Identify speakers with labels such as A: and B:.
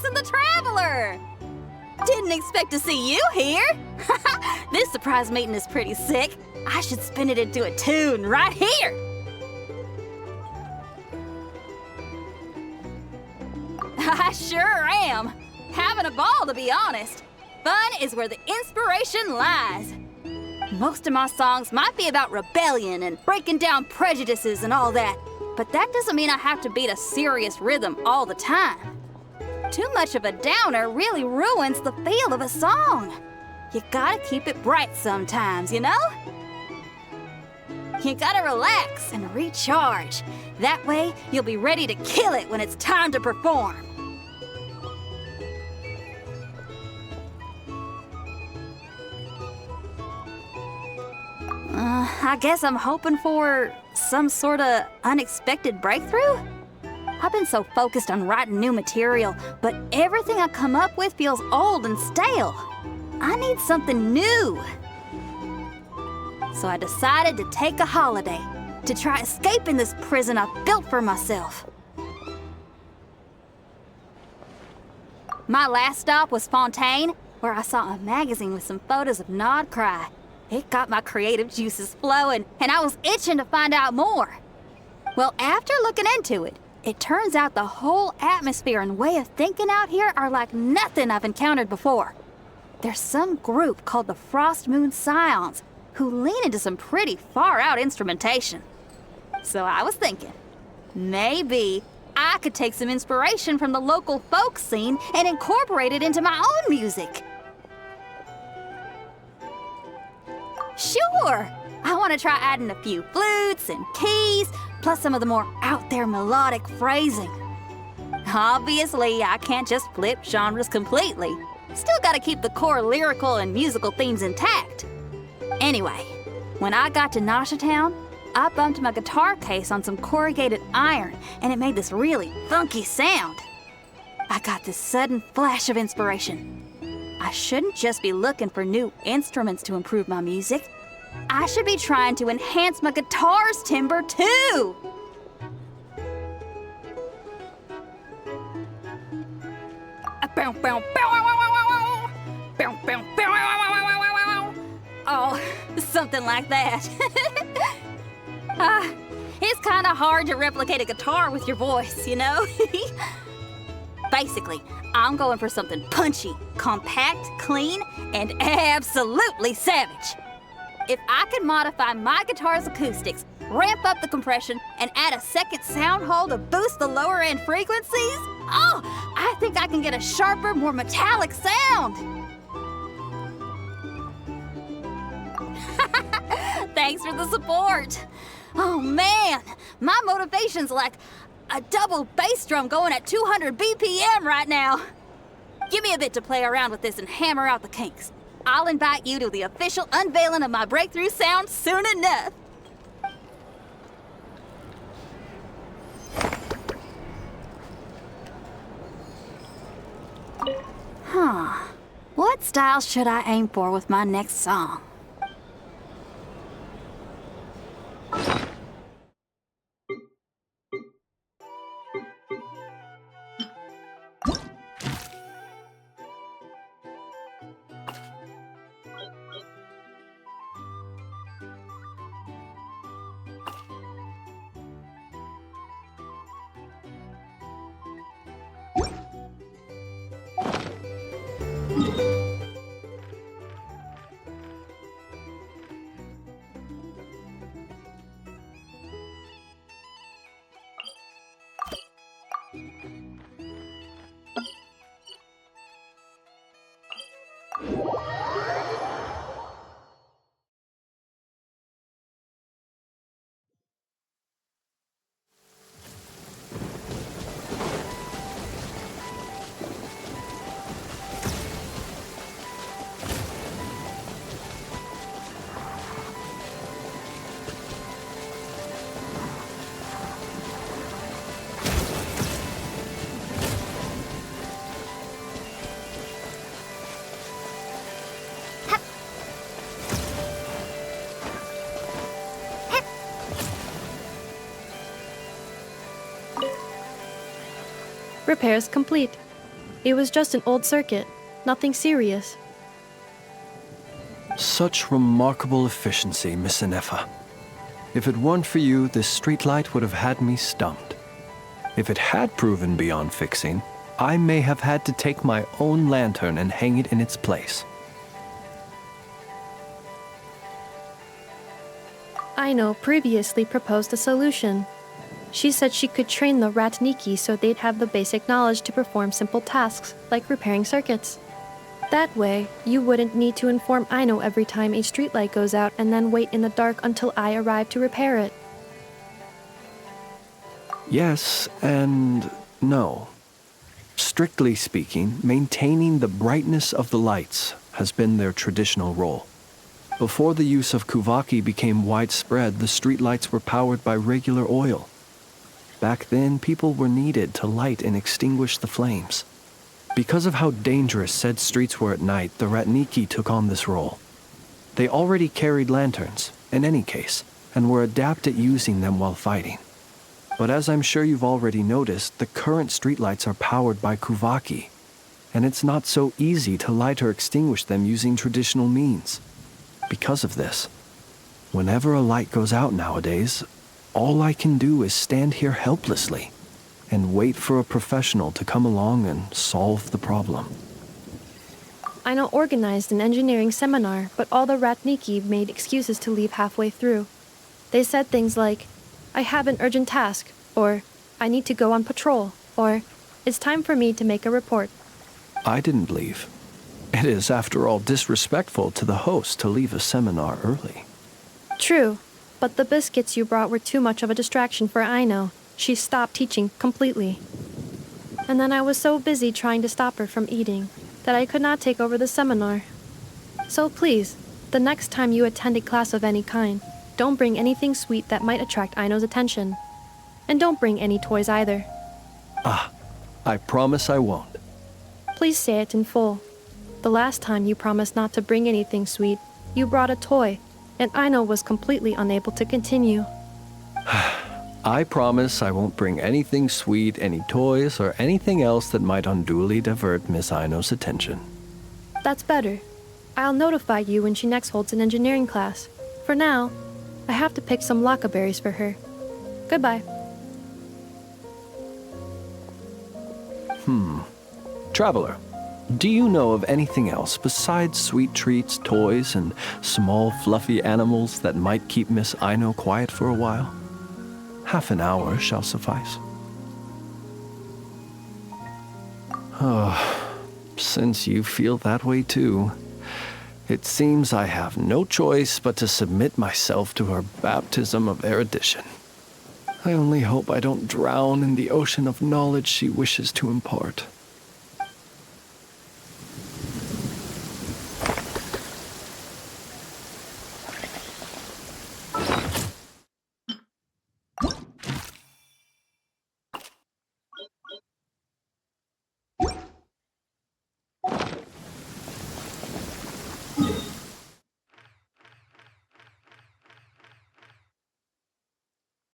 A: Jackson the Traveler! Didn't expect to see you here! This surprise meeting is pretty sick. I should spin it into a tune right here! I sure am. Having a ball, to be honest. Fun is where the inspiration lies. Most of my songs might be about rebellion and breaking down prejudices and all that, but that doesn't mean I have to beat a serious rhythm all the time. Too much of a downer really ruins the feel of a song. You gotta keep it bright sometimes, you know? You gotta relax and recharge. That way, you'll be ready to kill it when it's time to perform. I guess I'm hoping for some sort of unexpected breakthrough? I've been so focused on writing new material, but everything I come up with feels old and stale. I need something new. So I decided to take a holiday to try escaping this prison I've built for myself. My last stop was Fontaine, where I saw a magazine with some photos of nodkrai. It got my creative juices flowing, and I was itching to find out more. Well, after looking into it, it turns out the whole atmosphere and way of thinking out here are like nothing I've encountered before. There's some group called the Frost Moon Scions who lean into some pretty far-out instrumentation. So I was thinking, maybe I could take some inspiration from the local folk scene and incorporate it into my own music. Sure! I want to try adding a few flutes and keys, plus some of the more out-there melodic phrasing. Obviously, I can't just flip genres completely. Still gotta keep the core lyrical and musical themes intact. Anyway, when I got to Nasha Town, I bumped my guitar case on some corrugated iron, and it made this really funky sound. I got this sudden flash of inspiration. I shouldn't just be looking for new instruments to improve my music. I should be trying to enhance my guitar's timbre too! Oh, something like that. It's kind of hard to replicate a guitar with your voice, you know? Basically, I'm going for something punchy, compact, clean, and absolutely savage. If I can modify my guitar's acoustics, ramp up the compression, and add a second sound hole to boost the lower end frequencies, oh, I think I can get a sharper, more metallic sound. Thanks for the support. Oh man, my motivation's like a double bass drum going at 200 BPM right now. Give me a bit to play around with this and hammer out the kinks. I'll invite you to the official unveiling of my breakthrough sound soon enough. What style should I aim for with my next song?
B: Repairs complete. It was just an old circuit. Nothing serious.
C: Such remarkable efficiency, Miss Inefa. If it weren't for you, this streetlight would have had me stumped. If it had proven beyond fixing, I may have had to take my own lantern and hang it in its place.
B: Aino previously proposed a solution. She said she could train the Ratniki so they'd have the basic knowledge to perform simple tasks, like repairing circuits. That way, you wouldn't need to inform Aino every time a streetlight goes out and then wait in the dark until I arrive to repair it.
C: Yes and no. Strictly speaking, maintaining the brightness of the lights has been their traditional role. Before the use of Kuvaki became widespread, the streetlights were powered by regular oil. Back then, people were needed to light and extinguish the flames. Because of how dangerous said streets were at night, the Ratniki took on this role. They already carried lanterns, in any case, and were adept at using them while fighting. But as I'm sure you've already noticed, the current streetlights are powered by Kuvaki, and it's not so easy to light or extinguish them using traditional means. Because of this, whenever a light goes out nowadays, all I can do is stand here helplessly and wait for a professional to come along and solve the problem.
B: Aino organized an engineering seminar, but all the Ratniki made excuses to leave halfway through. They said things like, "I have an urgent task," or "I need to go on patrol," or "It's time for me to make a report."
C: I didn't leave. It is, after all, disrespectful to the host to leave a seminar early.
B: True, but the biscuits you brought were too much of a distraction for Aino. She stopped teaching completely. And then I was so busy trying to stop her from eating that I could not take over the seminar. So please, the next time you attend a class of any kind, don't bring anything sweet that might attract Aino's attention. And don't bring any toys either.
C: I promise I won't.
B: Please say it in full. The last time you promised not to bring anything sweet, you brought a toy, and Aino was completely unable to continue.
C: I promise I won't bring anything sweet, any toys, or anything else that might unduly divert Miss Aino's attention.
B: That's better. I'll notify you when she next holds an engineering class. For now, I have to pick some laka berries for her. Goodbye.
C: Traveler, do you know of anything else besides sweet treats, toys, and small fluffy animals that might keep Miss Aino quiet for a while? Half an hour shall suffice. Since you feel that way too, it seems I have no choice but to submit myself to her baptism of erudition. I only hope I don't drown in the ocean of knowledge she wishes to impart.